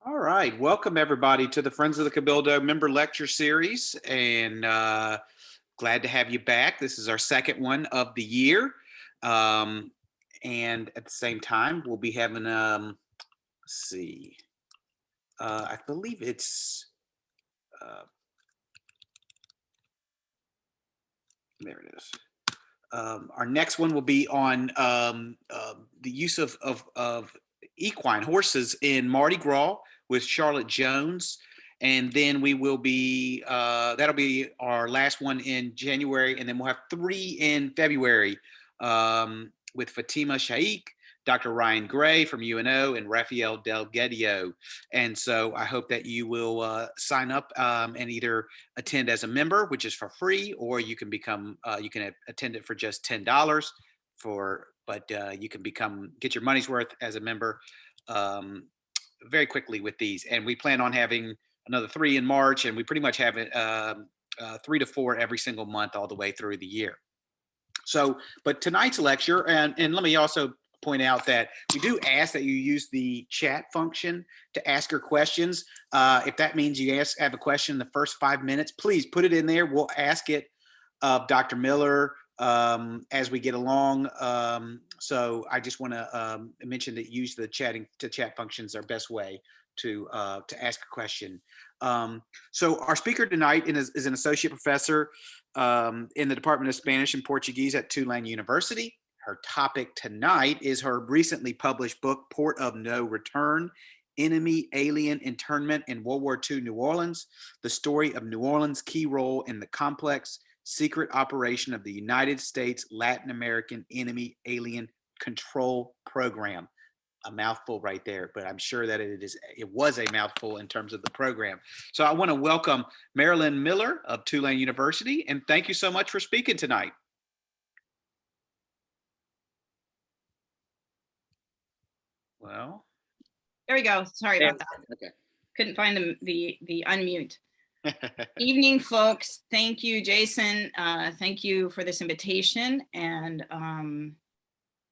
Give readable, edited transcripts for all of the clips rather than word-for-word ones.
All right, welcome everybody to the Friends of the Cabildo member lecture series, and glad to have you back. This is our second one of the year, um, and at the same time, we'll be having let's see, I believe it's there it is. Our next one will be on the use of equine horses in Mardi Gras with Charlotte Jones. And then we will be, that'll be our last one in January. And then we'll have 3 in February with Fatima Shaikh, Dr. Ryan Gray from UNO, and Rafael Delgadillo. And so I hope that you will sign up and either attend as a member, which is for free, or you can become, you can attend it for just $10 but you can get your money's worth as a member very quickly with these. And we plan on having another 3 in March, and we pretty much have it 3 to 4 every single month all the way through the year. So, but tonight's lecture, and let me also point out that we do ask that you use the chat function to ask your questions. If that means you have a question in the first 5 minutes, please put it in there. We'll ask it of Dr. Miller as we get along. So I just want to mention that use the chat functions our best way to ask a question. So our speaker tonight is an associate professor in the Department of Spanish and Portuguese at Tulane University. Her topic tonight is her recently published book, Port of No Return: Enemy Alien Internment in World War II New Orleans, the story of New Orleans' key role in the complex secret operation of the United States Latin American Enemy Alien Control Program. A mouthful right there, but I'm sure that it was a mouthful in terms of the program. So I want to welcome Marilyn Miller of Tulane University, and thank you so much for speaking tonight. Well, there we go. Sorry about that. Okay. Couldn't find the unmute. Evening, folks. Thank you, Jason. Thank you for this invitation. And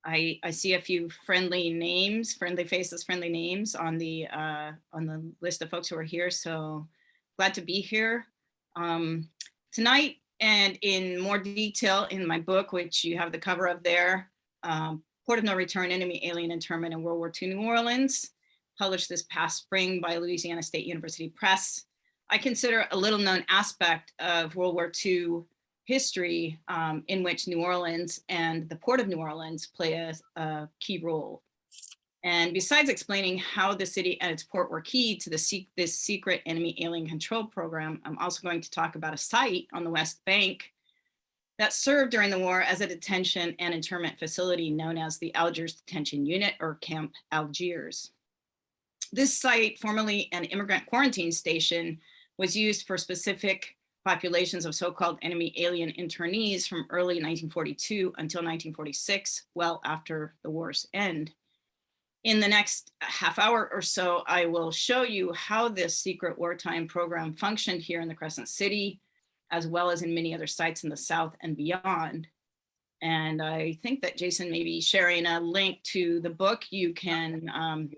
I see a few friendly faces, friendly names on the list of folks who are here. So glad to be here tonight, and in more detail in my book, which you have the cover of there, Port of No Return: Enemy Alien Internment in World War II New Orleans, published this past spring by Louisiana State University Press. I consider a little known aspect of World War II history in which New Orleans and the Port of New Orleans play a key role. And besides explaining how the city and its port were key to this secret enemy alien control program, I'm also going to talk about a site on the West Bank that served during the war as a detention and internment facility known as the Algiers Detention Unit, or Camp Algiers. This site, formerly an immigrant quarantine station, was used for specific populations of so-called enemy alien internees from early 1942 until 1946, well after the war's end. In the next half hour or so, I will show you how this secret wartime program functioned here in the Crescent City, as well as in many other sites in the South and beyond. And I think that Jason may be sharing a link to the book. You can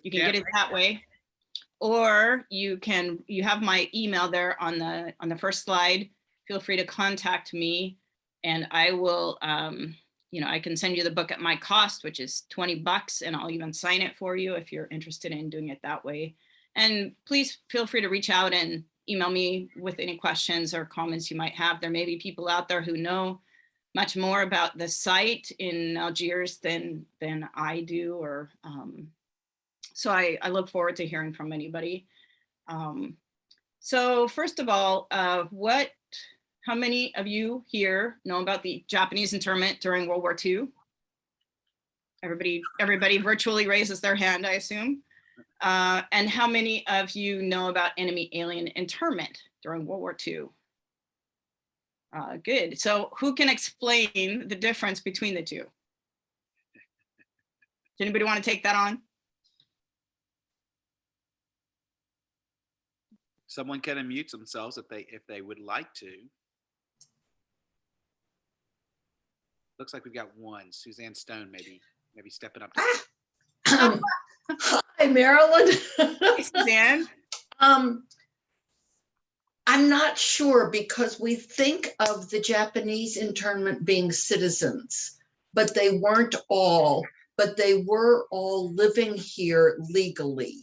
get it that way, or you have my email there on the first slide. Feel free to contact me, and I will, I can send you the book at my cost, which is $20, and I'll even sign it for you if you're interested in doing it that way. And please feel free to reach out and email me with any questions or comments you might have. There may be people out there who know much more about the site in Algiers than I do, or so I look forward to hearing from anybody. So first of all, how many of you here know about the Japanese internment during World War II? Everybody virtually raises their hand, I assume. And how many of you know about enemy alien internment during World War II? Good. So who can explain the difference between the two? Does anybody want to take that on? Someone can unmute themselves if they would like to. Looks like we've got one. Suzanne Stone maybe stepping up. Hi, Hi, Marilyn. Hey, Suzanne. I'm not sure because we think of the Japanese internment being citizens, but they weren't all, but they were all living here legally.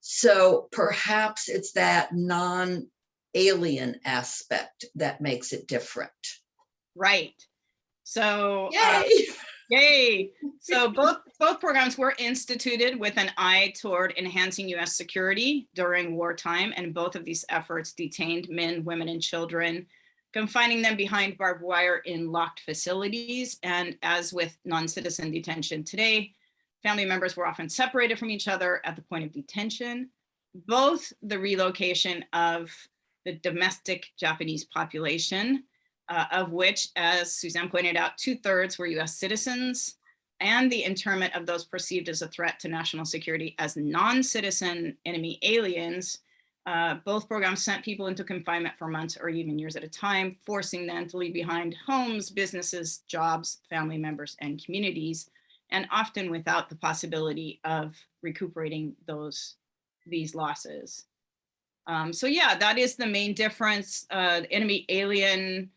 So perhaps it's that non-alien aspect that makes it different. Right. So, Yay! yay. So both programs were instituted with an eye toward enhancing U.S. security during wartime, and both of these efforts detained men, women, and children, confining them behind barbed wire in locked facilities. And as with non-citizen detention today, family members were often separated from each other at the point of detention. Both the relocation of the domestic Japanese population, of which, as Suzanne pointed out, 2/3 were US citizens, and the internment of those perceived as a threat to national security as non-citizen enemy aliens. Both programs sent people into confinement for months or even years at a time, forcing them to leave behind homes, businesses, jobs, family members, and communities, and often without the possibility of recuperating these losses. So yeah, that is the main difference. Enemy alien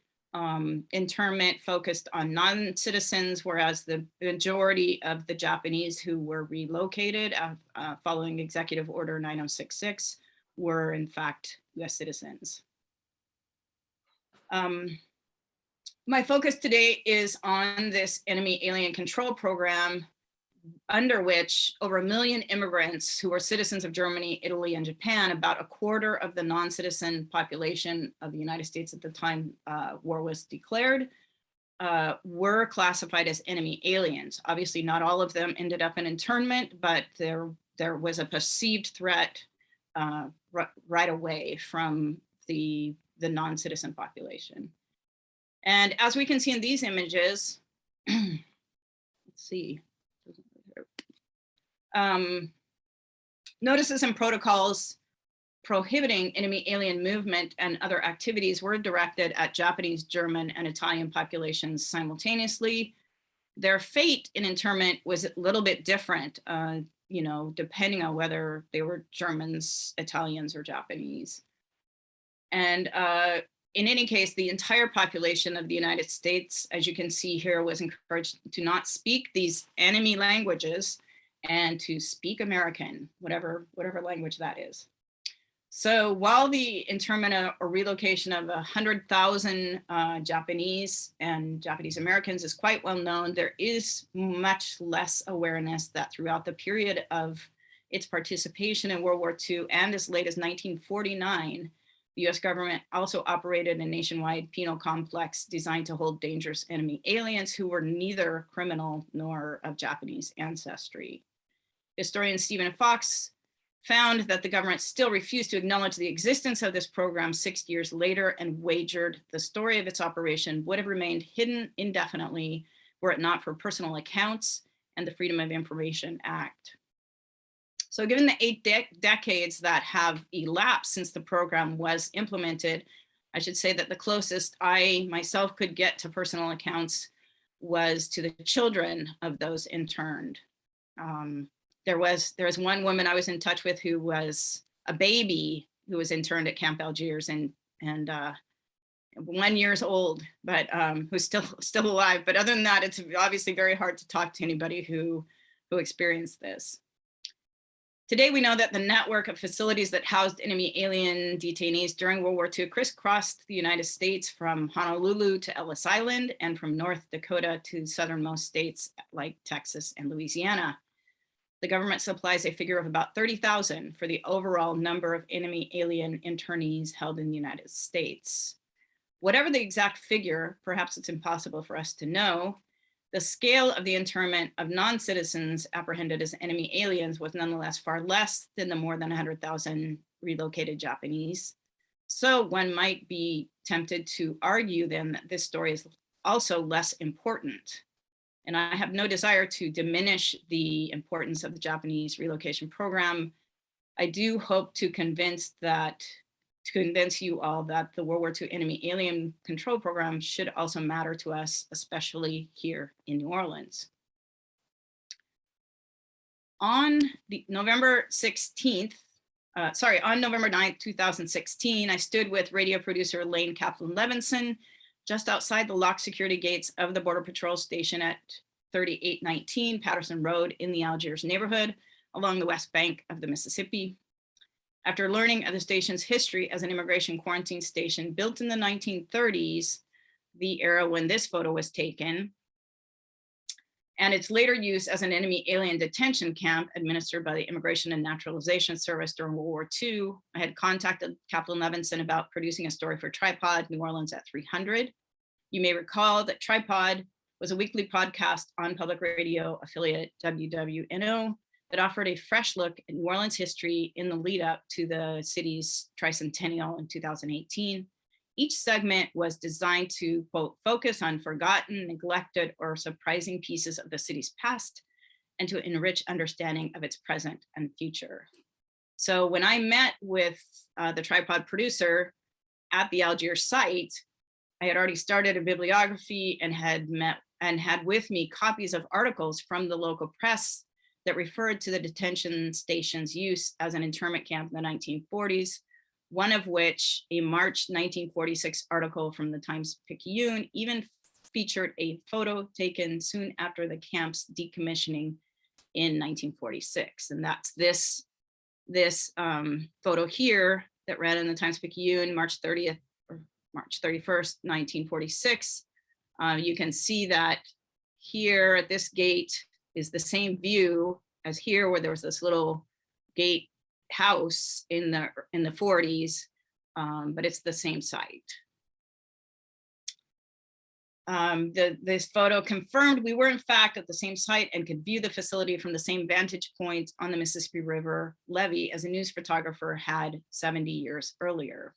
internment focused on non-citizens, whereas the majority of the Japanese who were relocated following Executive Order 9066 were in fact US citizens. My focus today is on this enemy alien control program, under which over 1 million immigrants who were citizens of Germany, Italy, and Japan, about 1/4 of the non-citizen population of the United States at the time war was declared, were classified as enemy aliens. Obviously, not all of them ended up in internment, but there was a perceived threat right away from the non-citizen population. And as we can see in these images, let's see. Notices and protocols prohibiting enemy alien movement and other activities were directed at Japanese, German, and Italian populations simultaneously. Their fate in internment was a little bit different, depending on whether they were Germans, Italians, or Japanese. And in any case, the entire population of the United States, as you can see here, was encouraged to not speak these enemy languages and to speak American, whatever language that is. So while the internment or relocation of 100,000 Japanese and Japanese Americans is quite well known, there is much less awareness that throughout the period of its participation in World War II and as late as 1949, the US government also operated a nationwide penal complex designed to hold dangerous enemy aliens who were neither criminal nor of Japanese ancestry. Historian Stephen Fox found that the government still refused to acknowledge the existence of this program 6 years later and wagered the story of its operation would have remained hidden indefinitely were it not for personal accounts and the Freedom of Information Act. So given the 8 decades that have elapsed since the program was implemented, I should say that the closest I myself could get to personal accounts was to the children of those interned. There was one woman I was in touch with who was a baby who was interned at Camp Algiers and 1 year old, but who's still alive. But other than that, it's obviously very hard to talk to anybody who experienced this. Today, we know that the network of facilities that housed enemy alien detainees during World War II crisscrossed the United States from Honolulu to Ellis Island and from North Dakota to southernmost states like Texas and Louisiana. The government supplies a figure of about 30,000 for the overall number of enemy alien internees held in the United States. Whatever the exact figure, perhaps it's impossible for us to know, the scale of the internment of non-citizens apprehended as enemy aliens was nonetheless far less than the more than 100,000 relocated Japanese. So one might be tempted to argue then that this story is also less important. And I have no desire to diminish the importance of the Japanese relocation program. I do hope to convince you all that the World War II enemy alien control program should also matter to us, especially here in New Orleans. on the November 16th, on November 9th, 2016, I stood with radio producer Elaine Kaplan-Levinson just outside the locked security gates of the Border Patrol station at 3819 Patterson Road in the Algiers neighborhood along the west bank of the Mississippi. After learning of the station's history as an immigration quarantine station built in the 1930s, the era when this photo was taken, and its later use as an enemy alien detention camp administered by the Immigration and Naturalization Service during World War II, I had contacted Kaplan-Levinson about producing a story for Tripod, New Orleans at 300. You may recall that Tripod was a weekly podcast on public radio affiliate WWNO that offered a fresh look at New Orleans history in the lead up to the city's tricentennial in 2018. Each segment was designed to, quote, focus on forgotten, neglected, or surprising pieces of the city's past and to enrich understanding of its present and future. So when I met with the Tripod producer at the Algiers site, I had already started a bibliography and had with me copies of articles from the local press that referred to the detention station's use as an internment camp in the 1940s, one of which, a March 1946 article from the Times-Picayune, even featured a photo taken soon after the camp's decommissioning in 1946. And that's this photo here that ran in the Times-Picayune, March 30th or March 31st, 1946. You can see that here at this gate is the same view as here, where there was this little gate house in the 40s, but it's the same site. This photo confirmed we were in fact at the same site and could view the facility from the same vantage point on the Mississippi River levee as a news photographer had 70 years earlier.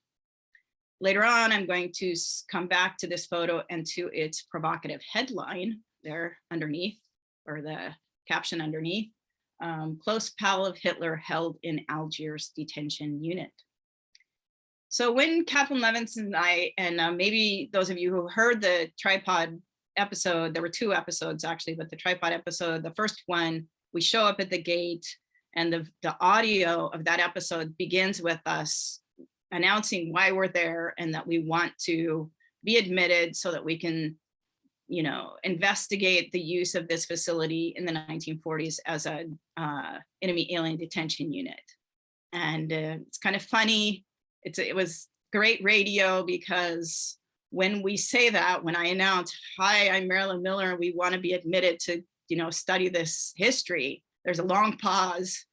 Later on, I'm going to come back to this photo and to its provocative headline there underneath, or the caption underneath. Close pal of Hitler held in Algiers detention unit. So when Kaplan-Levinson and I, and maybe those of you who heard the Tripod episode, there were two episodes actually, but the Tripod episode, the first one, we show up at the gate and the audio of that episode begins with us announcing why we're there and that we want to be admitted so that we can, investigate the use of this facility in the 1940s as a enemy alien detention unit. And it's kind of funny. It was great radio because when we say that, when I announce, hi, I'm Marilyn Miller, and we want to be admitted to, study this history, there's a long pause.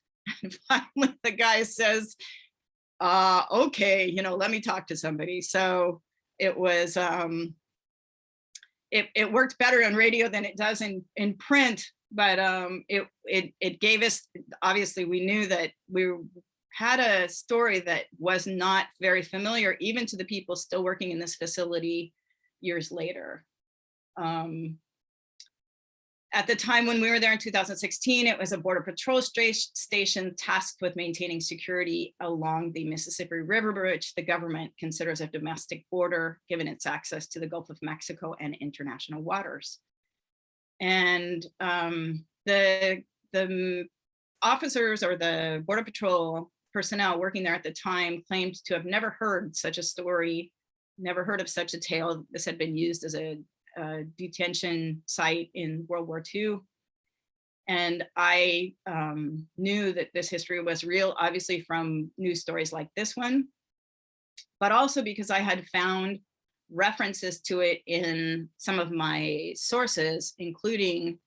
And finally the guy says, okay, let me talk to somebody. So it was, it worked better on radio than it does in print, but it gave us, obviously we knew that we had a story that was not very familiar even to the people still working in this facility years later. At the time when we were there in 2016, it was a Border Patrol station tasked with maintaining security along the Mississippi River, which the government considers a domestic border, given its access to the Gulf of Mexico and international waters. And the officers or the Border Patrol personnel working there at the time claimed to have never heard such a story, never heard of such a tale. This had been used as a detention site in World War II. And I knew that this history was real, obviously from news stories like this one, but also because I had found references to it in some of my sources, including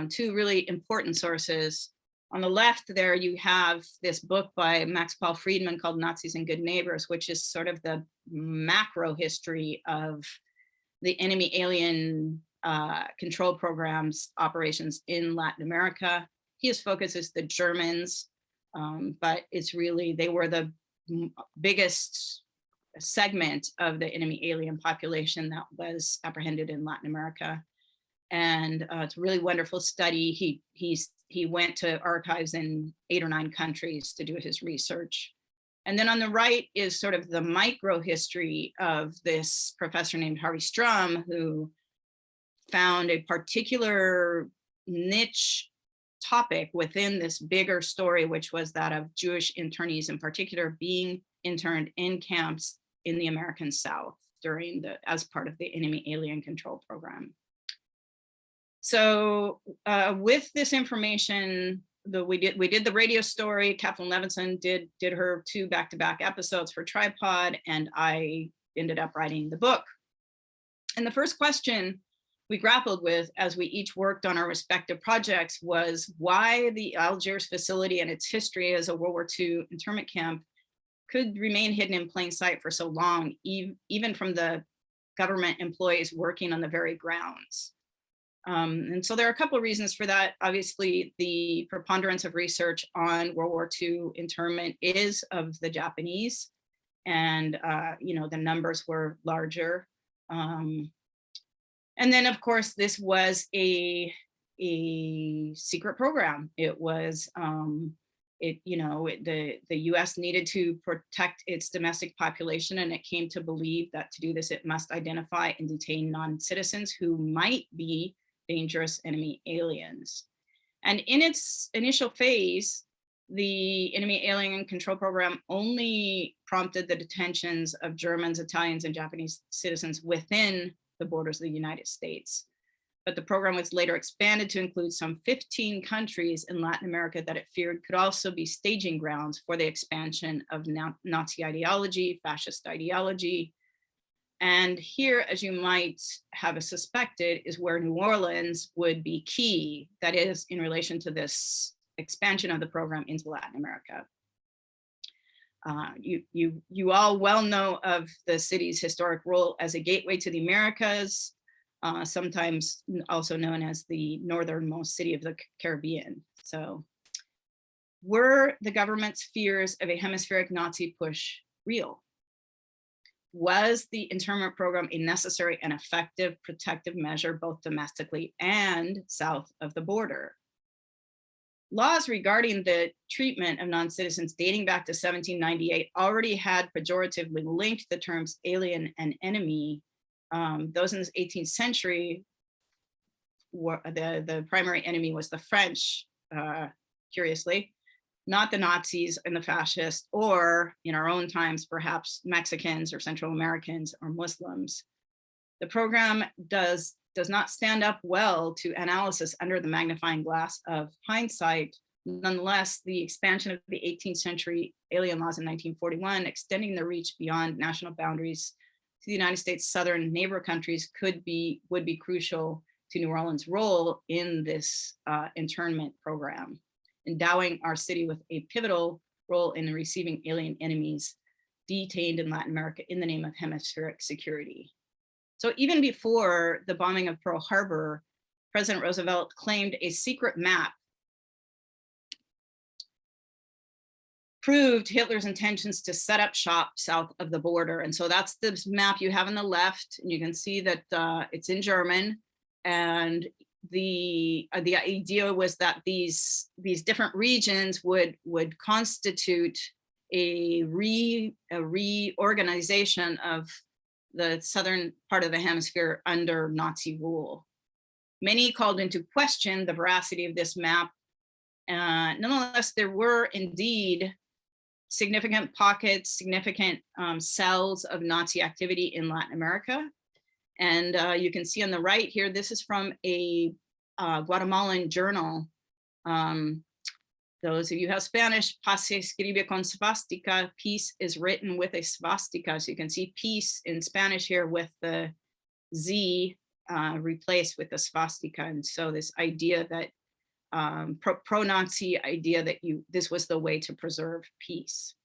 two really important sources. On the left there, you have this book by Max Paul Friedman called Nazis and Good Neighbors, which is sort of the macro history of the enemy alien control programs operations in Latin America. His focus is the Germans, but it's really, they were the biggest segment of the enemy alien population that was apprehended in Latin America. And it's a really wonderful study. He went to archives in 8 or 9 countries to do his research. And then on the right is sort of the micro history of this professor named Harvey Strum, who found a particular niche topic within this bigger story, which was that of Jewish internees in particular being interned in camps in the American South as part of the enemy alien control program. So with this information, we did the radio story. Kathleen Levinson did her 2 back-to-back episodes for Tripod, and I ended up writing the book. And the first question we grappled with as we each worked on our respective projects was why the Algiers facility and its history as a World War II internment camp could remain hidden in plain sight for so long, even from the government employees working on the very grounds. And so there are a couple of reasons for that. Obviously, the preponderance of research on World War II internment is of the Japanese, and the numbers were larger. And then, of course, this was a secret program. It was the U.S. needed to protect its domestic population, and it came to believe that to do this, it must identify and detain non-citizens who might be dangerous enemy aliens. And in its initial phase, the enemy alien control program only prompted the detentions of Germans, Italians, and Japanese citizens within the borders of the United States. But the program was later expanded to include some 15 countries in Latin America that it feared could also be staging grounds for the expansion of Nazi ideology, fascist ideology. And here, as you might have suspected, is where New Orleans would be key, that is, in relation to this expansion of the program into Latin America. You all well know of the city's historic role as a gateway to the Americas, sometimes also known as the northernmost city of the Caribbean. So were the government's fears of a hemispheric Nazi push real? Was the internment program a necessary and effective protective measure, both domestically and south of the border? Laws regarding the treatment of non-citizens dating back to 1798 already had pejoratively linked the terms alien and enemy. Those in the 18th century, were the primary enemy was the French, curiously, not the Nazis and the fascists, or in our own times, perhaps Mexicans or Central Americans or Muslims. The program does not stand up well to analysis under the magnifying glass of hindsight. Nonetheless, the expansion of the 18th century alien laws in 1941, extending their reach beyond national boundaries to the United States' southern neighbor countries would be crucial to New Orleans' role in this internment program, endowing our city with a pivotal role in receiving alien enemies detained in Latin America in the name of hemispheric security. So even before the bombing of Pearl Harbor, President Roosevelt claimed a secret map proved Hitler's intentions to set up shop south of the border. And so that's this map you have on the left, and you can see that it's in German. And the idea was that these different regions would constitute a reorganization of the southern part of the hemisphere under Nazi rule. Many called into question the veracity of this map. Nonetheless, there were indeed significant pockets, significant cells of Nazi activity in Latin America. And you can see on the right here, this is from a Guatemalan journal. Those of you who have Spanish, paz se escribe con svastika, peace is written with a svastika. So you can see peace in Spanish here with the Z replaced with the svastika. And so this idea that pro-Nazi idea that this was the way to preserve peace.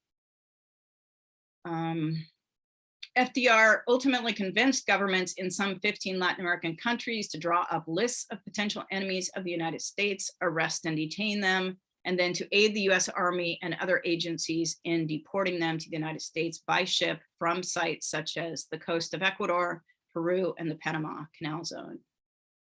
FDR ultimately convinced governments in some 15 Latin American countries to draw up lists of potential enemies of the United States, arrest and detain them, and then to aid the US Army and other agencies in deporting them to the United States by ship from sites such as the coast of Ecuador, Peru, and the Panama Canal Zone.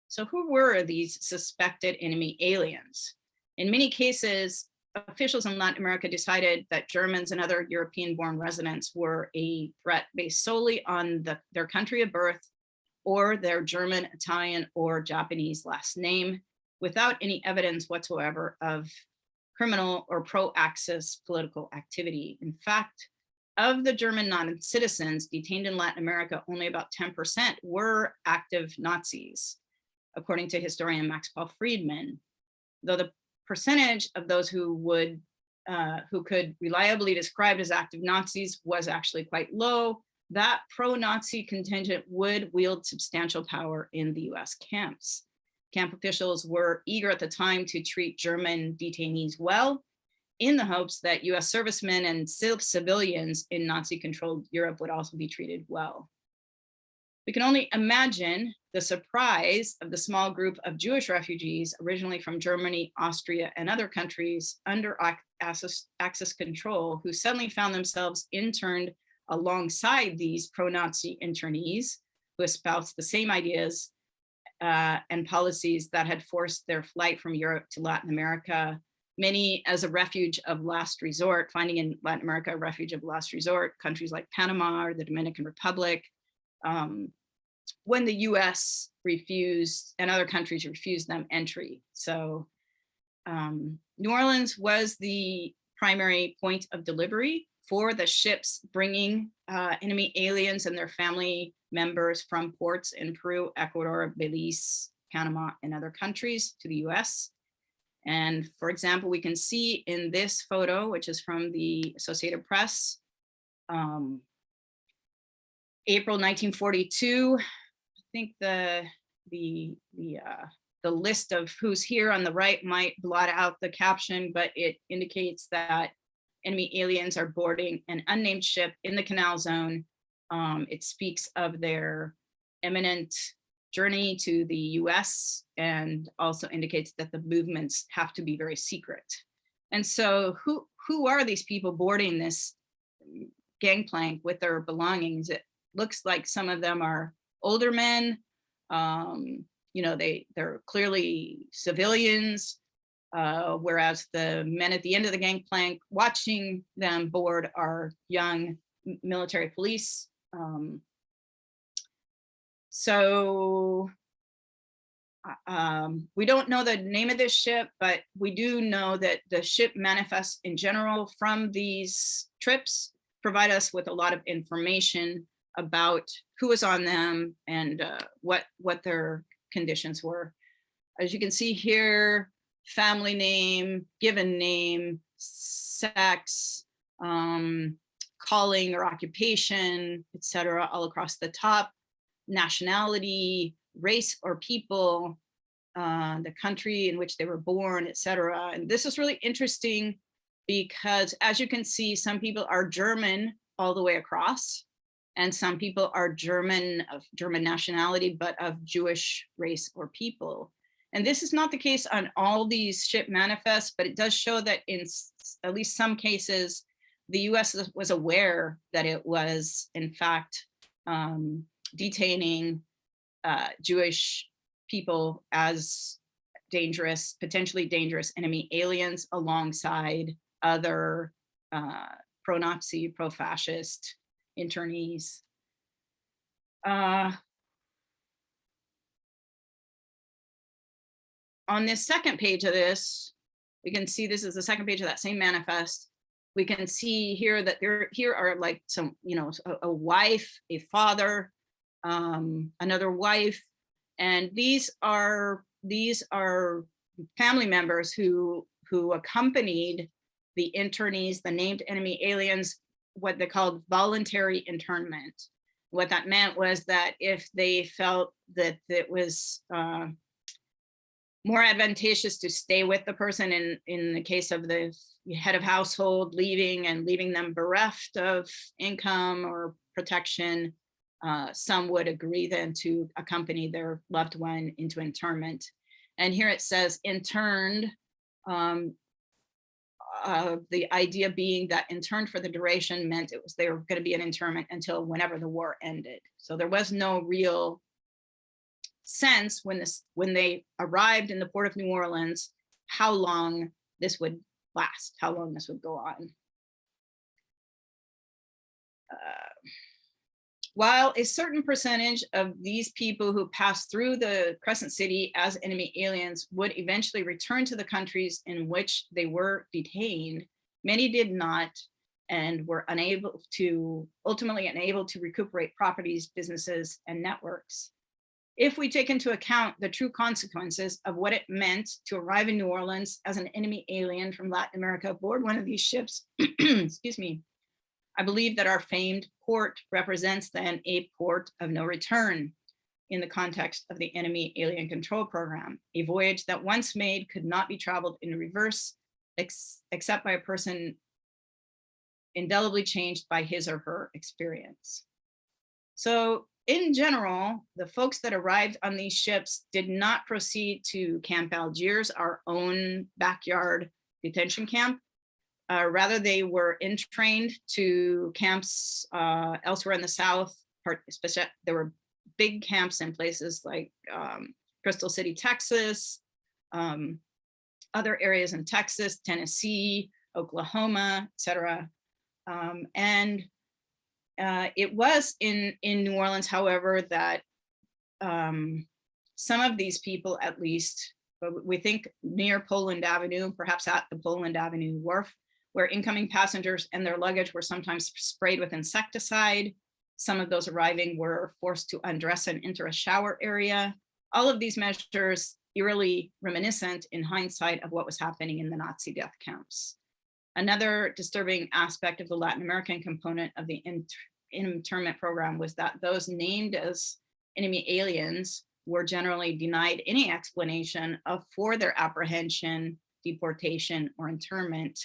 So who were these suspected enemy aliens? In many cases, officials in Latin America decided that Germans and other European-born residents were a threat based solely on their country of birth or their German, Italian, or Japanese last name, without any evidence whatsoever of criminal or pro-Axis political activity. In fact, of the German non-citizens detained in Latin America, only about 10% were active Nazis, according to historian Max Paul Friedman, though the percentage of those who could reliably described as active Nazis was actually quite low. That pro-Nazi contingent would wield substantial power in the US camps. Camp officials were eager at the time to treat German detainees well, in the hopes that US servicemen and civilians in Nazi-controlled Europe would also be treated well. We can only imagine the surprise of the small group of Jewish refugees originally from Germany, Austria, and other countries under Axis control, who suddenly found themselves interned alongside these pro-Nazi internees who espoused the same ideas and policies that had forced their flight from Europe to Latin America, many as a refuge of last resort, finding in Latin America a refuge of last resort, countries like Panama or the Dominican Republic, when the US refused and other countries refused them entry. So New Orleans was the primary point of delivery for the ships bringing enemy aliens and their family members from ports in Peru, Ecuador, Belize, Panama, and other countries to the US. And for example, we can see in this photo, which is from the Associated Press, April 1942. I think the list of who's here on the right might blot out the caption, but it indicates that enemy aliens are boarding an unnamed ship in the Canal Zone. It speaks of their imminent journey to the US and also indicates that the movements have to be very secret. And so who are these people boarding this gangplank with their belongings? It looks like some of them are older men. They're clearly civilians, whereas the men at the end of the gangplank watching them board are young military police. We don't know the name of this ship, but we do know that the ship manifests in general from these trips provide us with a lot of information about who was on them and what their conditions were. As you can see here, family name, given name, sex, calling or occupation, etc., all across the top, nationality, race or people, the country in which they were born, etc. And this is really interesting because, as you can see, some people are German all the way across, and some people are German of German nationality, but of Jewish race or people. And this is not the case on all these ship manifests, but it does show that in at least some cases, the US was aware that it was, in fact, detaining Jewish people as dangerous, potentially dangerous enemy aliens alongside other pro-Nazi, pro-fascist internees. On this second page of this, we can see this is the second page of that same manifest. We can see here that here are like some, a wife, a father, another wife, and these are family members who accompanied the internees, the named enemy aliens, what they called voluntary internment. What that meant was that if they felt that it was more advantageous to stay with the person in the case of the head of household leaving them bereft of income or protection, some would agree then to accompany their loved one into internment. And here it says interned, the idea being that interned for the duration meant they were going to be an internment until whenever the war ended. So there was no real sense when they arrived in the port of New Orleans, how long this would last, how long this would go on. While a certain percentage of these people who passed through the Crescent City as enemy aliens would eventually return to the countries in which they were detained, many did not and were ultimately unable to recuperate properties, businesses, and networks. If we take into account the true consequences of what it meant to arrive in New Orleans as an enemy alien from Latin America aboard one of these ships, excuse me, I believe that our famed port represents then a port of no return in the context of the enemy alien control program, a voyage that once made could not be traveled in reverse except by a person indelibly changed by his or her experience. So in general, the folks that arrived on these ships did not proceed to Camp Algiers, our own backyard detention camp. Rather, they were entrained to camps elsewhere in the South. Especially, there were big camps in places like Crystal City, Texas, other areas in Texas, Tennessee, Oklahoma, etc. It was in New Orleans, however, that some of these people, at least, we think near Poland Avenue, perhaps at the Poland Avenue wharf, where incoming passengers and their luggage were sometimes sprayed with insecticide. Some of those arriving were forced to undress and enter a shower area. All of these measures eerily reminiscent in hindsight of what was happening in the Nazi death camps. Another disturbing aspect of the Latin American component of the internment program was that those named as enemy aliens were generally denied any explanation for their apprehension, deportation, or internment.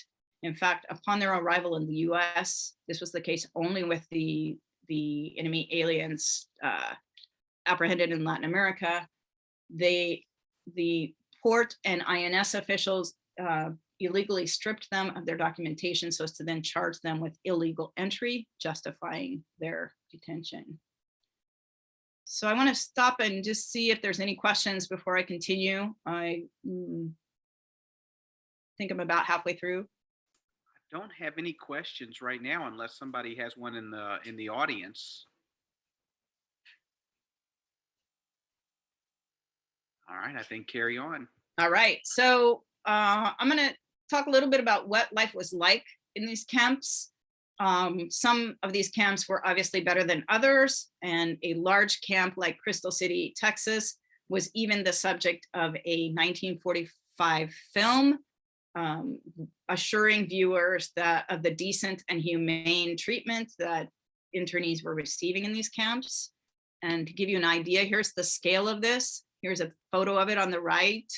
In fact, upon their arrival in the US, this was the case only with the enemy aliens apprehended in Latin America. The port and INS officials illegally stripped them of their documentation so as to then charge them with illegal entry, justifying their detention. So I want to stop and just see if there's any questions before I continue. I think I'm about halfway through. I don't have any questions right now unless somebody has one in the audience. All right, I think carry on. All right, so I'm going to talk a little bit about what life was like in these camps. Some of these camps were obviously better than others, and a large camp like Crystal City, Texas, was even the subject of a 1945 film, assuring viewers of the decent and humane treatment that internees were receiving in these camps. And to give you an idea, here's the scale of this. Here's a photo of it on the right.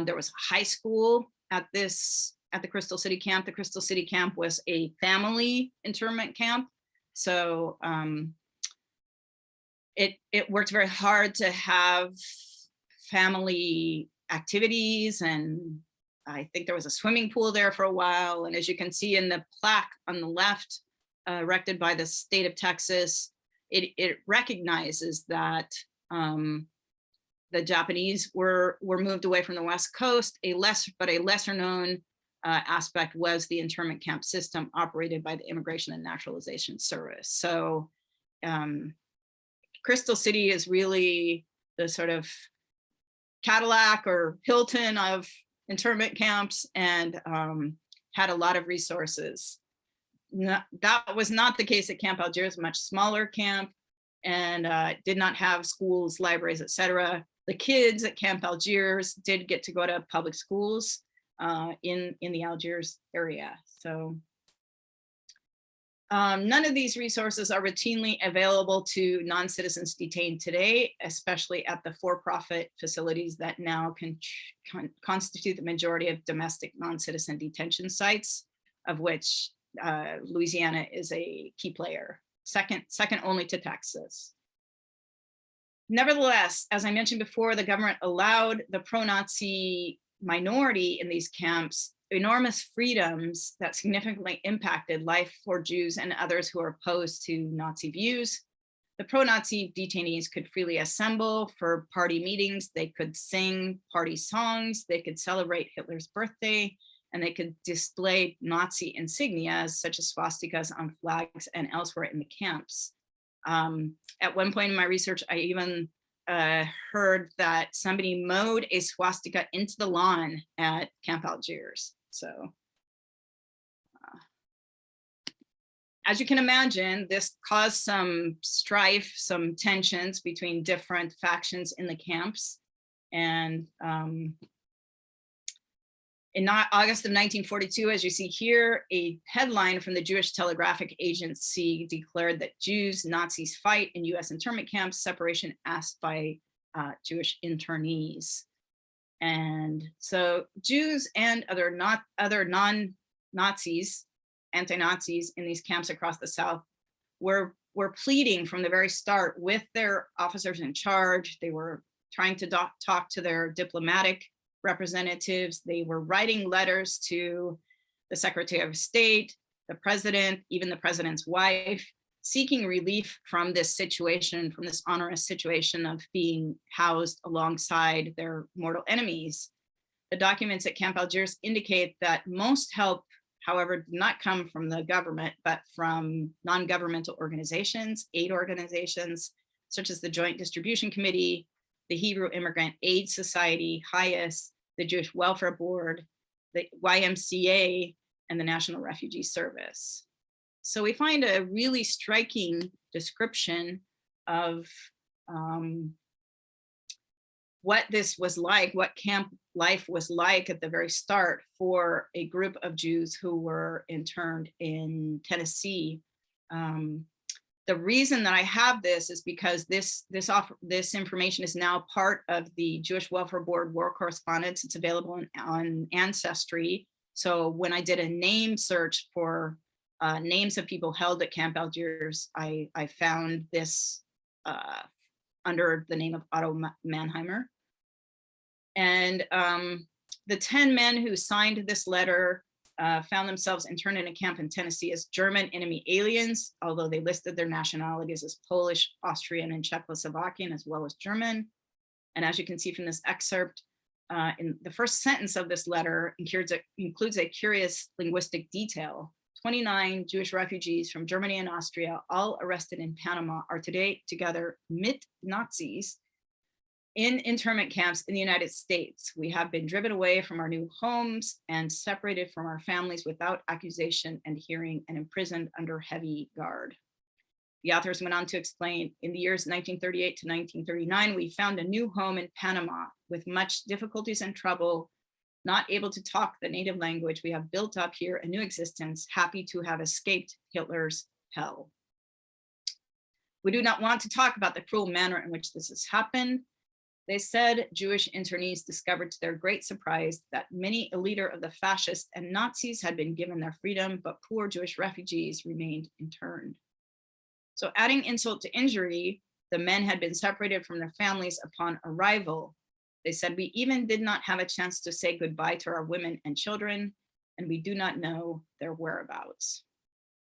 There was a high school at the Crystal City camp. The Crystal City camp was a family internment camp. So it worked very hard to have family activities, and I think there was a swimming pool there for a while. And as you can see in the plaque on the left, erected by the state of Texas, it recognizes that the Japanese were moved away from the West Coast. A lesser known aspect was the internment camp system operated by the Immigration and Naturalization Service. So Crystal City is really the sort of Cadillac or Hilton of internment camps, and had a lot of resources. That was not the case at Camp Algiers, a much smaller camp, and did not have schools, libraries, etc. The kids at Camp Algiers did get to go to public schools in the Algiers area. So none of these resources are routinely available to non-citizens detained today, especially at the for-profit facilities that now can constitute the majority of domestic non-citizen detention sites, of which Louisiana is a key player, second only to Texas. Nevertheless, as I mentioned before, the government allowed the pro-Nazi minority in these camps enormous freedoms that significantly impacted life for Jews and others who are opposed to Nazi views. The pro-Nazi detainees could freely assemble for party meetings, they could sing party songs, they could celebrate Hitler's birthday, and they could display Nazi insignias such as swastikas on flags and elsewhere in the camps. At one point in my research, I even heard that somebody mowed a swastika into the lawn at Camp Algiers. So as you can imagine, this caused some strife, some tensions between different factions in the camps. And in August of 1942, as you see here, a headline from the Jewish Telegraphic Agency declared that Jews, Nazis fight in US internment camps, separation asked by Jewish internees. And so Jews and other non-Nazis, anti-Nazis in these camps across the South were pleading from the very start with their officers in charge. They were trying to talk to their diplomatic representatives. They were writing letters to the Secretary of State, the president, even the president's wife, seeking relief from this situation, from this onerous situation of being housed alongside their mortal enemies. The documents at Camp Algiers indicate that most help, however, did not come from the government, but from non-governmental organizations, aid organizations, such as the Joint Distribution Committee, the Hebrew Immigrant Aid Society, HIAS, the Jewish Welfare Board, the YMCA, and the National Refugee Service. So we find a really striking description of what this was like, what camp life was like at the very start for a group of Jews who were interned in Tennessee. The reason that I have this is because this information is now part of the Jewish Welfare Board War Correspondence. It's available on Ancestry. So when I did a name search for names of people held at Camp Algiers, I found this under the name of Otto Mannheimer. And the 10 men who signed this letter found themselves interned in a camp in Tennessee as German enemy aliens, although they listed their nationalities as Polish, Austrian, and Czechoslovakian, as well as German. And as you can see from this excerpt, in the first sentence of this letter includes a curious linguistic detail. 29 Jewish refugees from Germany and Austria, all arrested in Panama, are today together mit Nazis in internment camps in the United States. We have been driven away from our new homes and separated from our families without accusation and hearing, and imprisoned under heavy guard. The authors went on to explain, in the years 1938 to 1939, we found a new home in Panama with much difficulties and trouble. Not able to talk the native language, we have built up here a new existence, happy to have escaped Hitler's hell. We do not want to talk about the cruel manner in which this has happened. They said Jewish internees discovered to their great surprise that many a leader of the fascists and Nazis had been given their freedom, but poor Jewish refugees remained interned. So adding insult to injury, the men had been separated from their families upon arrival. They said, we even did not have a chance to say goodbye to our women and children, and we do not know their whereabouts.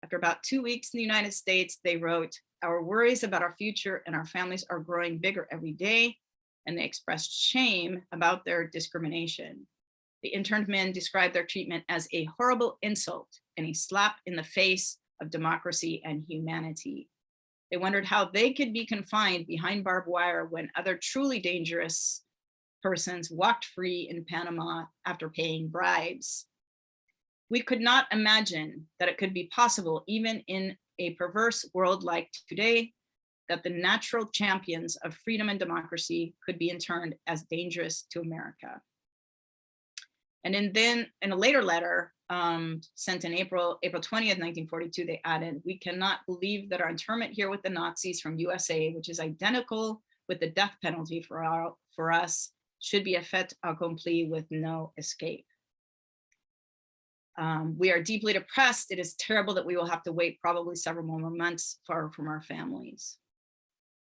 After about 2 weeks in the United States, they wrote, our worries about our future and our families are growing bigger every day, and they expressed shame about their discrimination. The interned men described their treatment as a horrible insult and a slap in the face of democracy and humanity. They wondered how they could be confined behind barbed wire when other truly dangerous persons walked free in Panama after paying bribes. We could not imagine that it could be possible, even in a perverse world like today, that the natural champions of freedom and democracy could be interned as dangerous to America. And then in a later letter sent in April 20th, 1942, they added, we cannot believe that our internment here with the Nazis from USA, which is identical with the death penalty for us, should be a fait accompli with no escape. We are deeply depressed. It is terrible that we will have to wait probably several more months far from our families.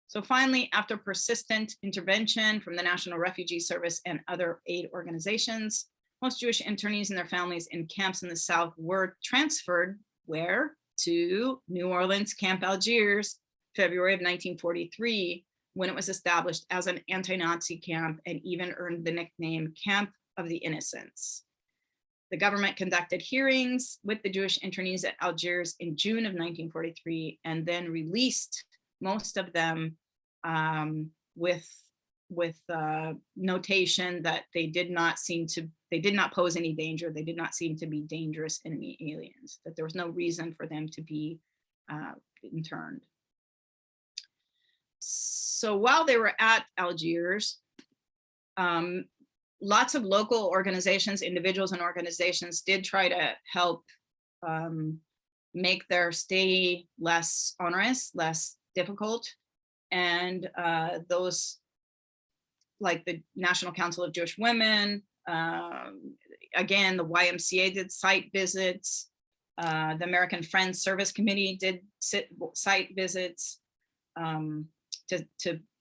So finally, after persistent intervention from the National Refugee Service and other aid organizations, most Jewish internees and their families in camps in the South were transferred where? To New Orleans Camp Algiers, February of 1943, when it was established as an anti-Nazi camp and even earned the nickname Camp of the Innocents. The government conducted hearings with the Jewish internees at Algiers in June of 1943 and then released most of them with notation that they did not pose any danger. They did not seem to be dangerous enemy aliens, that there was no reason for them to be interned. So while they were at Algiers, lots of local organizations, individuals and organizations did try to help make their stay less onerous, less difficult. And those, like the National Council of Jewish Women, again, the YMCA did site visits, the American Friends Service Committee did site visits to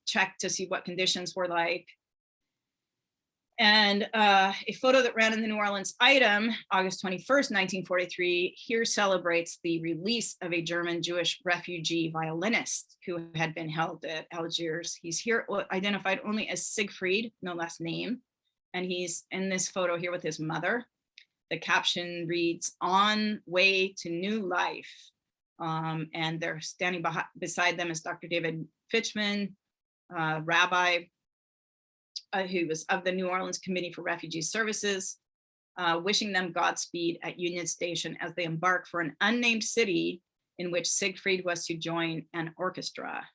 check to see what conditions were like. And a photo that ran in the New Orleans Item, August 21st, 1943, here celebrates the release of a German Jewish refugee violinist who had been held at Algiers. He's here identified only as Siegfried, no last name. And he's in this photo here with his mother. The caption reads, "On way to new life." And they're standing beside them is Dr. David Fitchman, rabbi, who was of the New Orleans Committee for Refugee Services, wishing them Godspeed at Union Station as they embark for an unnamed city in which Siegfried was to join an orchestra.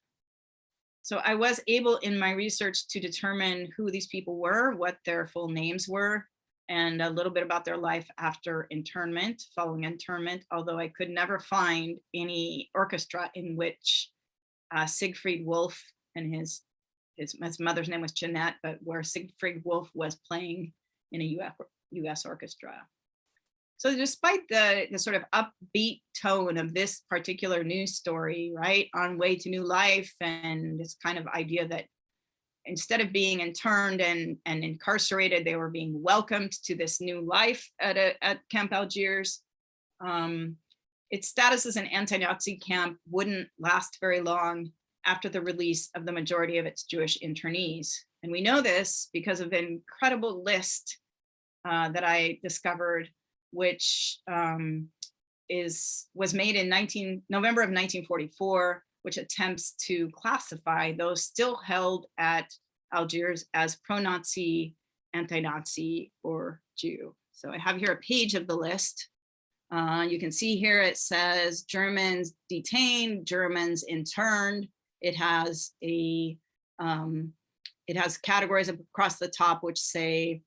So I was able in my research to determine who these people were, what their full names were, and a little bit about their life after internment, following internment, although I could never find any orchestra in which Siegfried Wolf and his mother's name was Jeanette, but where Siegfried Wolf was playing in a US orchestra. So despite the sort of upbeat tone of this particular news story, right, on way to new life, and this kind of idea that instead of being interned and incarcerated, they were being welcomed to this new life at Camp Algiers, its status as an anti-Nazi camp wouldn't last very long after the release of the majority of its Jewish internees. And we know this because of an incredible list that I discovered, which was made in November of 1944, which attempts to classify those still held at Algiers as pro-Nazi, anti-Nazi, or Jew. So I have here a page of the list. You can see here it says Germans detained, Germans interned. It has categories across the top which say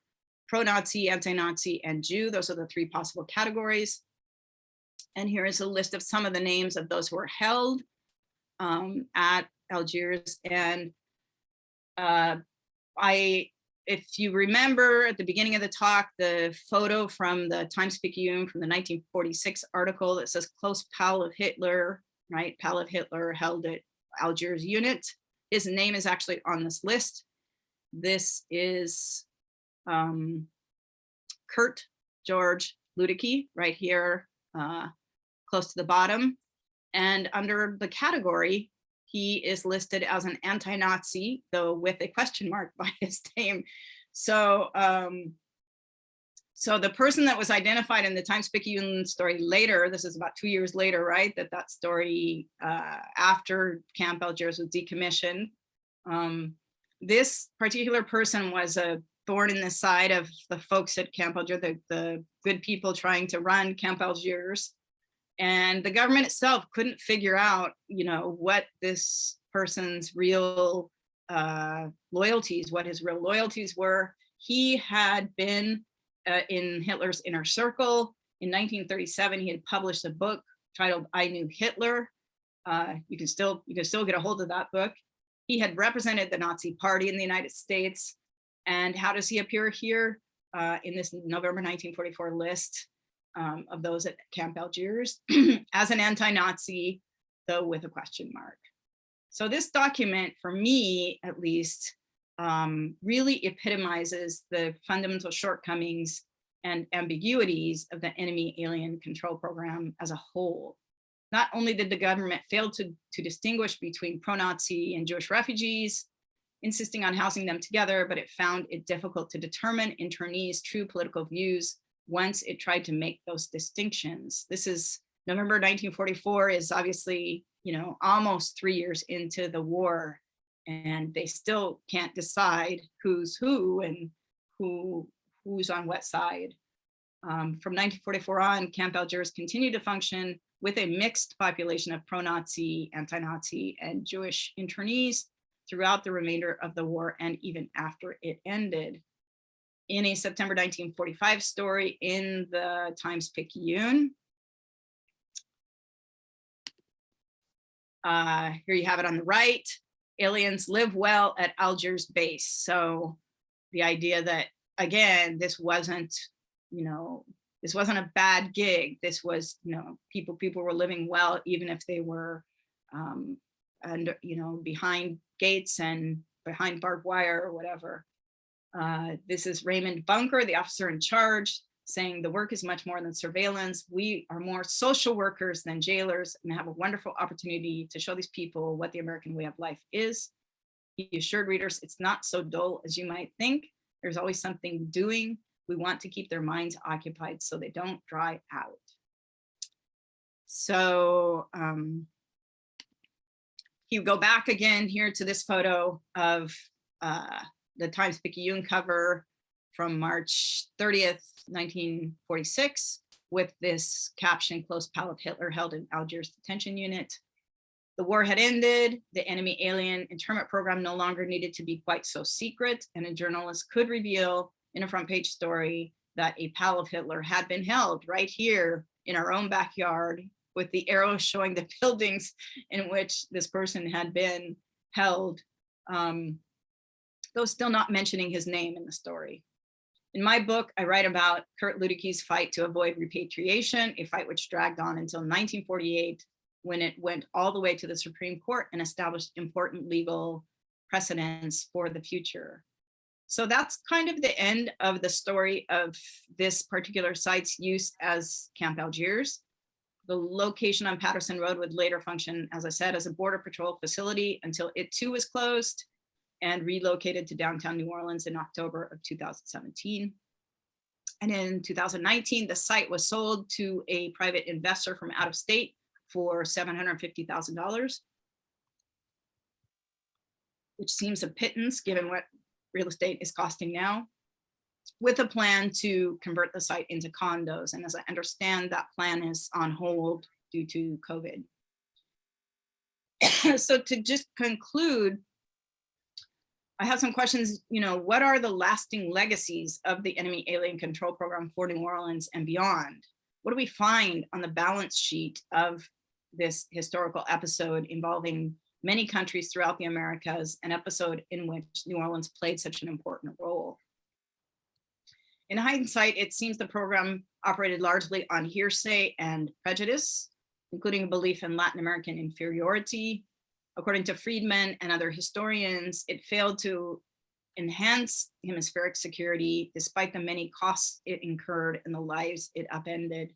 pro-Nazi, anti-Nazi, and Jew. Those are the three possible categories. And here is a list of some of the names of those who were held at Algiers. And if you remember at the beginning of the talk, the photo from the Times-Picayune from the 1946 article that says close pal of Hitler, right? Pal of Hitler held at Algiers unit. His name is actually on this list. This is Kurt George Luedecke right here, close to the bottom. And under the category, he is listed as an anti-Nazi, though with a question mark by his name. So, so the person that was identified in the Times-Picayune story later, this is about 2 years later, right? That story after Camp Algiers was decommissioned. This particular person was a thorn in the side of the folks at Camp Algiers, the good people trying to run Camp Algiers. And the government itself couldn't figure out, what this person's real loyalties, what his real loyalties were. He had been in Hitler's inner circle. In 1937, he had published a book titled "I Knew Hitler." You can still get a hold of that book. He had represented the Nazi Party in the United States. And how does he appear here in this November 1944 list of those at Camp Algiers? As an anti-Nazi, though with a question mark. So this document, for me at least, really epitomizes the fundamental shortcomings and ambiguities of the enemy alien control program as a whole. Not only did the government fail to distinguish between pro-Nazi and Jewish refugees, insisting on housing them together, but it found it difficult to determine internees' true political views once it tried to make those distinctions. This is November 1944 is obviously you know, almost 3 years into the war, and they still can't decide who's who and who's on what side. From 1944 on, Camp Algiers continued to function with a mixed population of pro-Nazi, anti-Nazi, and Jewish internees throughout the remainder of the war and even after it ended. In a September 1945 story in the Times-Picayune, here you have it on the right, aliens live well at Algiers base. So the idea that, again, this wasn't, you know, this wasn't a bad gig. This was, you know, people were living well, even if they were, under, you know, behind gates and behind barbed wire or whatever. This is Raymond Bunker, the officer in charge, saying the work is much more than surveillance. We are more social workers than jailers and have a wonderful opportunity to show these people what the American way of life is. He assured readers it's not so dull as you might think. There's always something doing. We want to keep their minds occupied so they don't dry out. So you go back again here to this photo of the Times-Picayune cover from March 30th, 1946, with this caption, "Close pal of Hitler held in Algiers detention unit." The war had ended, the enemy alien internment program no longer needed to be quite so secret, and a journalist could reveal in a front page story that a pal of Hitler had been held right here in our own backyard, with the arrows showing the buildings in which this person had been held, though still not mentioning his name in the story. In my book, I write about Kurt Ludeke's fight to avoid repatriation, a fight which dragged on until 1948, when it went all the way to the Supreme Court and established important legal precedents for the future. So that's kind of the end of the story of this particular site's use as Camp Algiers. The location on Patterson Road would later function, as I said, as a border patrol facility until it too was closed and relocated to downtown New Orleans in October of 2017. And in 2019, the site was sold to a private investor from out of state for $750,000, which seems a pittance given what real estate is costing now, with a plan to convert the site into condos. And as I understand, that plan is on hold due to COVID. So to just conclude, I have some questions. You know, what are the lasting legacies of the enemy alien control program for New Orleans and beyond? What do we find on the balance sheet of this historical episode involving many countries throughout the Americas, an episode in which New Orleans played such an important role? In hindsight, it seems the program operated largely on hearsay and prejudice, including a belief in Latin American inferiority. According to Friedman and other historians, it failed to enhance hemispheric security despite the many costs it incurred and the lives it upended.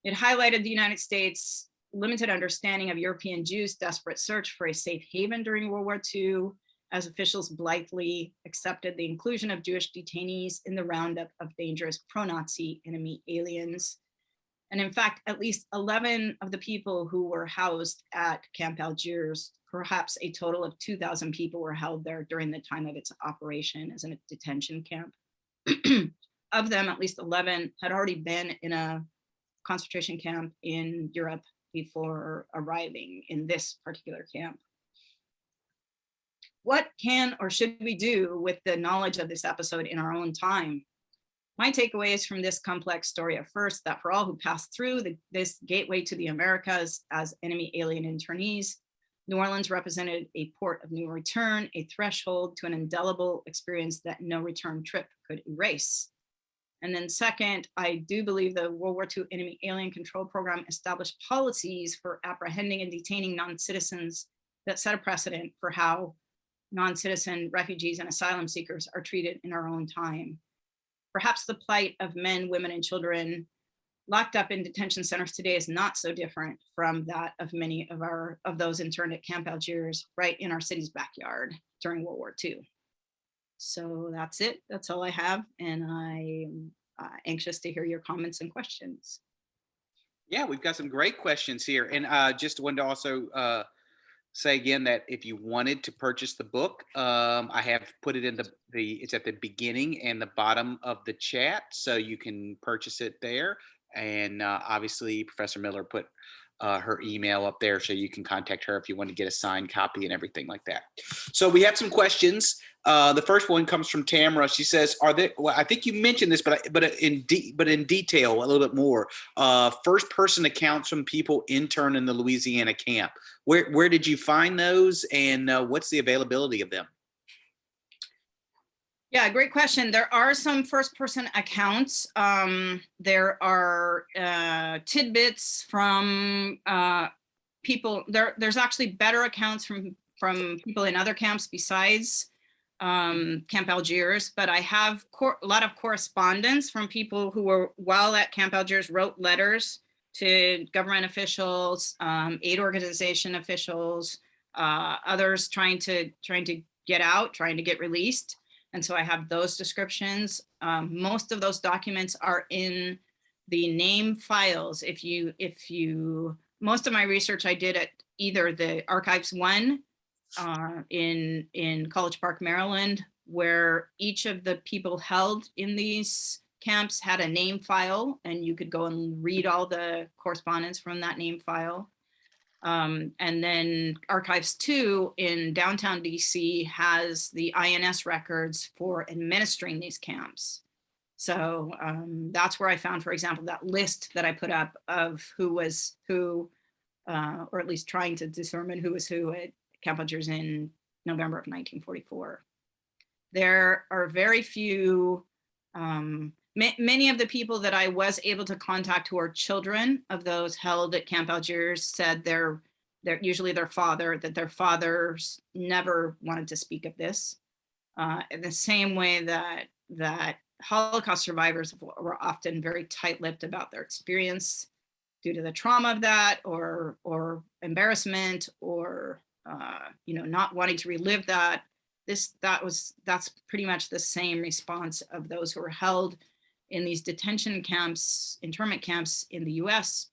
It highlighted the United States' limited understanding of European Jews' desperate search for a safe haven during World War II, as officials blithely accepted the inclusion of Jewish detainees in the roundup of dangerous pro-Nazi enemy aliens. And in fact, at least 11 of the people who were housed at Camp Algiers, perhaps a total of 2,000 people, were held there during the time of its operation as a detention camp. Of them, at least 11 had already been in a concentration camp in Europe before arriving in this particular camp. What can or should we do with the knowledge of this episode in our own time? My takeaways from this complex story are, first, that for all who passed through this gateway to the Americas as enemy alien internees, New Orleans represented a port of no return, a threshold to an indelible experience that no return trip could erase. And then second, I do believe the World War II enemy alien control program established policies for apprehending and detaining non-citizens that set a precedent for how non-citizen refugees and asylum seekers are treated in our own time. Perhaps the plight of men, women, and children locked up in detention centers today is not so different from that of many of those interned at Camp Algiers, right in our city's backyard during World War II. So that's it. That's all I have, and I'm anxious to hear your comments and questions. Yeah, we've got some great questions here. And just wanted to also say again that if you wanted to purchase the book, I have put it in it's at the beginning and the bottom of the chat, so you can purchase it there. And obviously, Professor Miller put her email up there, so you can contact her if you want to get a signed copy and everything like that. So we have some questions. The first one comes from Tamara. She says, "Are there?" Well, I think you mentioned this, but in detail a little bit more. First person accounts from people interned in the Louisiana camp. Where did you find those, and what's the availability of them? Yeah, great question. There are some first-person accounts. There are tidbits from people. There's actually better accounts from people in other camps besides Camp Algiers, but I have a lot of correspondence from people who were, while at Camp Algiers, wrote letters to government officials, aid organization officials, others trying to get out, trying to get released. And so I have those descriptions. Most of those documents are in the name files. Most of my research I did at either the Archives 1 in College Park, Maryland, where each of the people held in these camps had a name file, and you could go and read all the correspondence from that name file. And then Archives 2 in downtown DC has the INS records for administering these camps. So that's where I found, for example, that list that I put up of who was who, or at least trying to determine who was who at Camp Algiers in November of 1944. There are very few, many of the people that I was able to contact who are children of those held at Camp Algiers said they're usually their fathers never wanted to speak of this. In the same way that Holocaust survivors were often very tight-lipped about their experience due to the trauma of that, or embarrassment, or not wanting to relive that. That's pretty much the same response of those who were held in these detention camps, internment camps in the US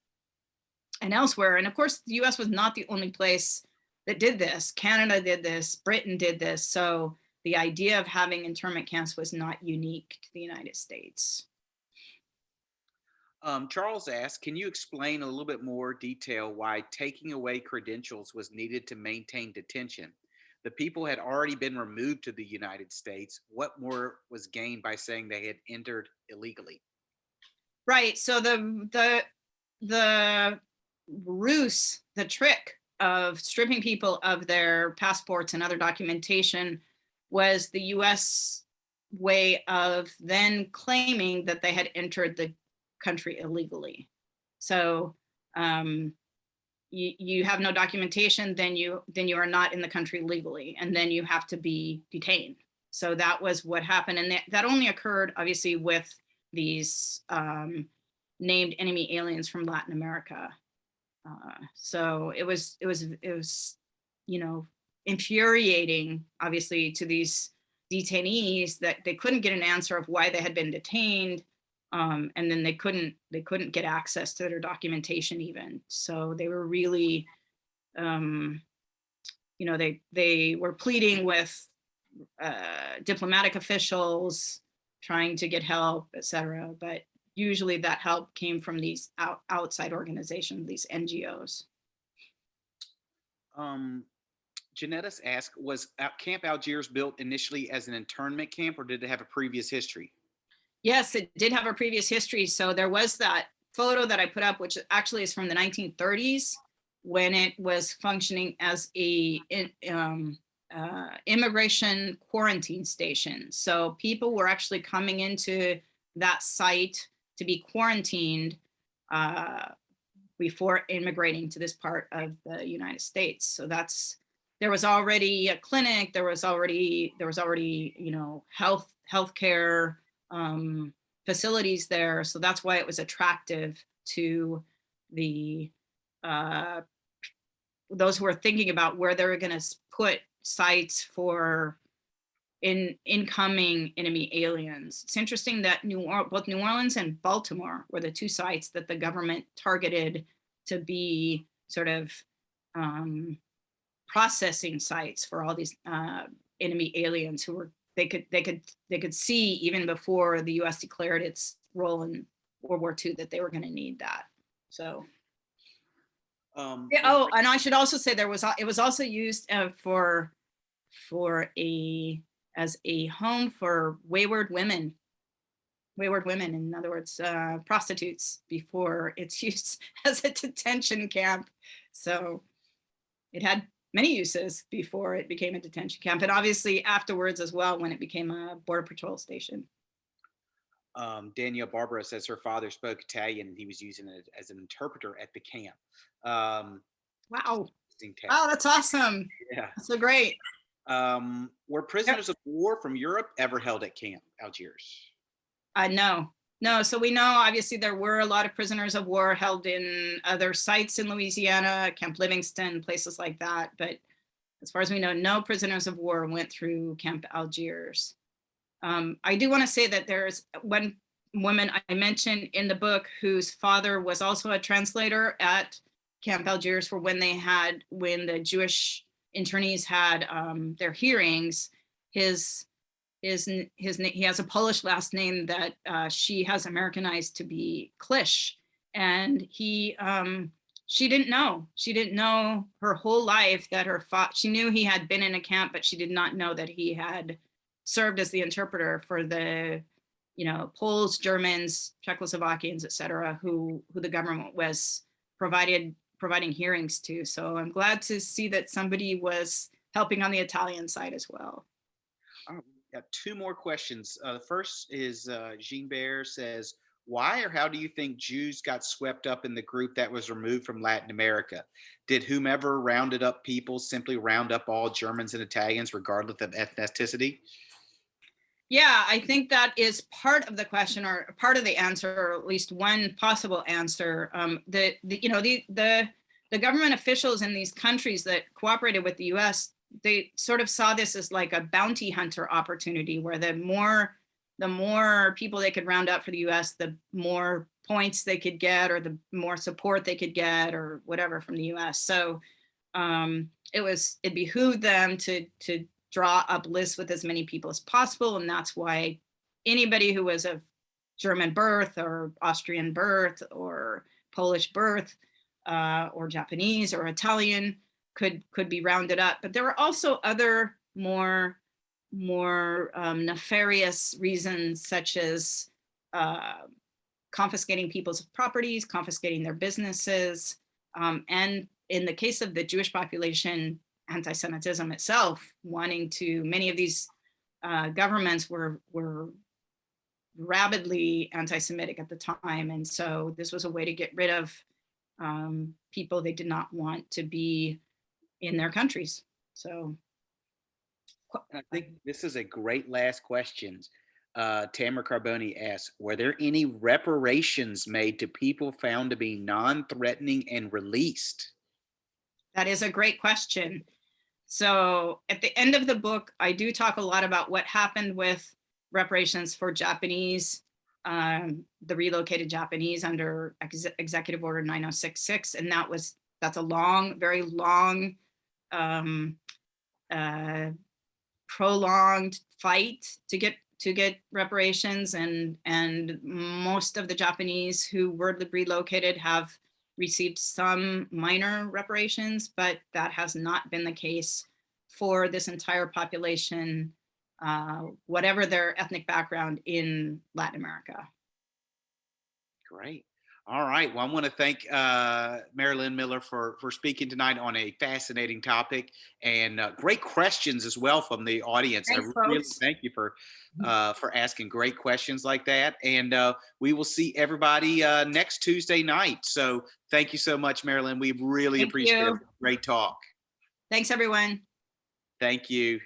and elsewhere. And of course, the US was not the only place that did this. Canada did this, Britain did this. So the idea of having internment camps was not unique to the United States. Charles asked, can you explain a little bit more detail why taking away credentials was needed to maintain detention? The people had already been removed to the United States. What more was gained by saying they had entered illegally? Right. So the ruse, the trick of stripping people of their passports and other documentation was the US way of then claiming that they had entered the country illegally. So you have no documentation, then you are not in the country legally, and then you have to be detained. So that was what happened, and that only occurred obviously with these named enemy aliens from Latin America. So it was infuriating, obviously, to these detainees that they couldn't get an answer of why they had been detained. And then they couldn't get access to their documentation even. So they were really, they were pleading with diplomatic officials, trying to get help, etc. But usually that help came from these outside organizations, these NGOs. Janettis asked, was Camp Algiers built initially as an internment camp, or did it have a previous history? Yes, it did have a previous history. So there was that photo that I put up, which actually is from the 1930s, when it was functioning as a immigration quarantine station. So people were actually coming into that site to be quarantined before immigrating to this part of the United States. So there was already a clinic, there was already healthcare facilities there. So that's why it was attractive to the those who are thinking about where they're going to put sites for incoming enemy aliens. It's interesting that both New Orleans and Baltimore were the two sites that the government targeted to be sort of processing sites for all these enemy aliens who were they could see even before the U.S. declared its role in World War II that they were going to need that. So. Yeah, and I should also say it was also used as a home for wayward women. In other words, prostitutes, before its use as a detention camp. So it had many uses before it became a detention camp, and obviously afterwards as well when it became a border patrol station. Danielle Barbara says her father spoke Italian and he was using it as an interpreter at the camp. Wow. Oh, that's awesome. Yeah. That's so great. Were prisoners of war from Europe ever held at Camp Algiers? No. So we know obviously there were a lot of prisoners of war held in other sites in Louisiana, Camp Livingston, places like that. But as far as we know, no prisoners of war went through Camp Algiers. I do want to say that there's one woman I mentioned in the book whose father was also a translator at Camp Algiers for when the Jewish internees had their hearings. He has a Polish last name that she has Americanized to be Klisch, and she didn't know her whole life that she knew he had been in a camp, but she did not know that he had served as the interpreter for the Poles, Germans, Czechoslovakians, etc., who the government was providing hearings to. So I'm glad to see that somebody was helping on the Italian side as well. Got two more questions. The first is Jean Bear says, why or how do you think Jews got swept up in the group that was removed from Latin America? Did whomever rounded up people simply round up all Germans and Italians regardless of ethnicity? Yeah, I think that is part of the question, or part of the answer, or at least one possible answer. The government officials in these countries that cooperated with the U.S., they sort of saw this as like a bounty hunter opportunity, where the more people they could round up for the U.S., the more points they could get, or the more support they could get, or whatever from the U.S. So it behooved them to draw up lists with as many people as possible. And that's why anybody who was of German birth or Austrian birth or Polish birth or Japanese or Italian could be rounded up. But there were also other more nefarious reasons, such as confiscating people's properties, confiscating their businesses. And in the case of the Jewish population, anti-Semitism itself, many of these governments were rabidly anti-Semitic at the time. And so this was a way to get rid of people they did not want to be in their countries. So I think this is a great last question. Tamara Carboni asks, were there any reparations made to people found to be non-threatening and released? That is a great question. So at the end of the book, I do talk a lot about what happened with reparations for Japanese, the relocated Japanese under Executive Order 9066. And that's a long, very long, prolonged fight to get reparations. And most of the Japanese who were relocated have received some minor reparations, but that has not been the case for this entire population, whatever their ethnic background in Latin America. Great. All right. Well, I want to thank Marilyn Miller for speaking tonight on a fascinating topic, and great questions as well from the audience. Thanks, I really folks. thank you for asking great questions like that. And we will see everybody next Tuesday night. So thank you so much, Marilyn. We really appreciate it. Great talk. Thanks, everyone. Thank you.